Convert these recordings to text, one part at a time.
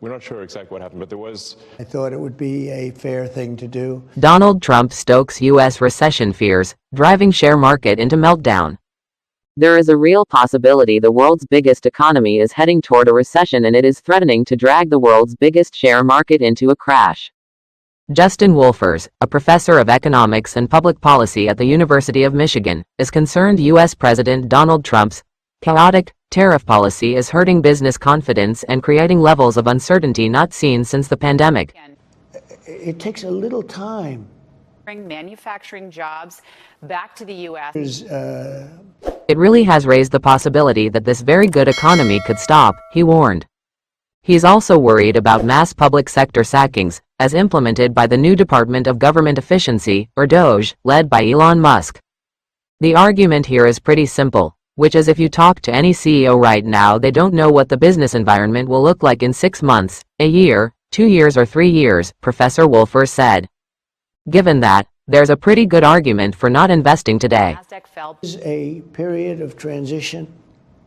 We're not sure exactly what happened, but there was... I thought it would be a fair thing to do. Donald Trump stokes U.S. recession fears, driving share market into meltdown. There is a real possibility the world's biggest economy is heading toward a recession, and it is threatening to drag the world's biggest share market into a crash. Justin Wolfers, a professor of economics and public policy at the University of Michigan, is concerned U.S. President Donald Trump's chaotic tariff policy is hurting business confidence and creating levels of uncertainty not seen since the pandemic. It takes a little time. Bring manufacturing jobs back to the U.S. It really has raised the possibility that this very good economy could stop, he warned. He's also worried about mass public sector sackings, as implemented by the new Department of Government Efficiency, or DOGE, led by Elon Musk. The argument here is pretty simple, which is if you talk to any CEO right now, they don't know what the business environment will look like in 6 months, a year, 2 years or 3 years, Professor Wolfers said. Given that, there's a pretty good argument for not investing today. This is a period of transition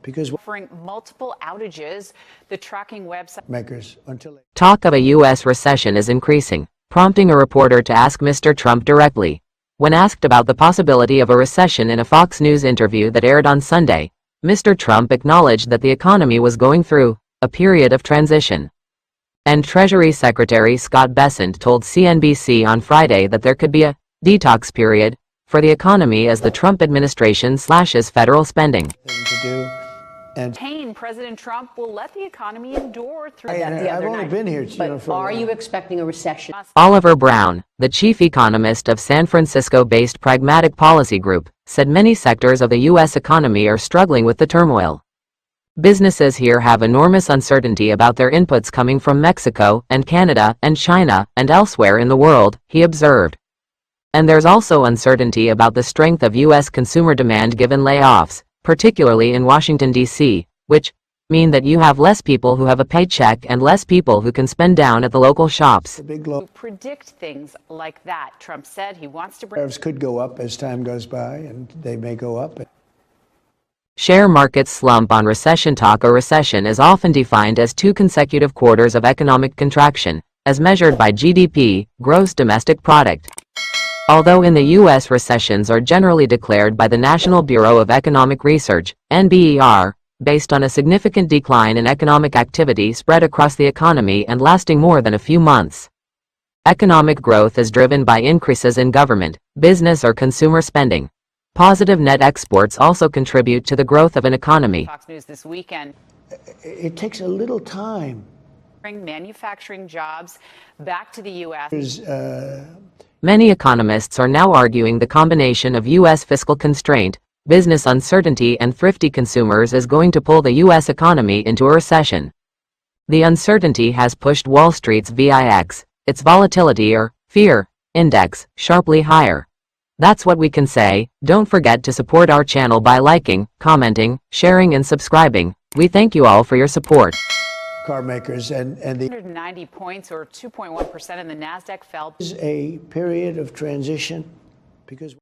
because offering multiple outages, the tracking website makers until talk of a U.S. recession is increasing, prompting a reporter to ask Mr. Trump directly. When asked about the possibility of a recession in a Fox News interview that aired on Sunday, Mr. Trump acknowledged that the economy was going through a period of transition. And Treasury Secretary Scott Bessent told CNBC on Friday that there could be a detox period for the economy as the Trump administration slashes federal spending. to do. And President Trump will let the economy endure through I've only been here, but are you expecting a recession? Oliver Brown, the chief economist of San Francisco-based Pragmatic Policy Group, said many sectors of the U.S. economy are struggling with the turmoil. Businesses here have enormous uncertainty about their inputs coming from Mexico and Canada and China and elsewhere in the world, he observed. And there's also uncertainty about the strength of U.S. consumer demand given layoffs, particularly in Washington, D.C., which mean that you have less people who have a paycheck and less people who can spend down at the local shops. To predict things like that, Trump said he wants to bring... Tariffs could go up as time goes by, and they may go up. Share market slump on recession talk. A recession is often defined as 2 consecutive quarters of economic contraction, as measured by GDP, gross domestic product. Although in the U.S. recessions are generally declared by the National Bureau of Economic Research, NBER, based on a significant decline in economic activity spread across the economy and lasting more than a few months. Economic growth is driven by increases in government, business or consumer spending. Positive net exports also contribute to the growth of an economy. Fox News this weekend. It takes a little time. Bring manufacturing jobs back to the U.S. Many economists are now arguing the combination of U.S. fiscal constraint, business uncertainty and thrifty consumers is going to pull the U.S. economy into a recession. The uncertainty has pushed Wall Street's VIX, its volatility or fear index, sharply higher. That's what we can say. Don't forget to support our channel by liking, commenting, sharing and subscribing. We thank you all for your support. Car makers and the 190 points or 2.1% in the NASDAQ fell. This is a period of transition because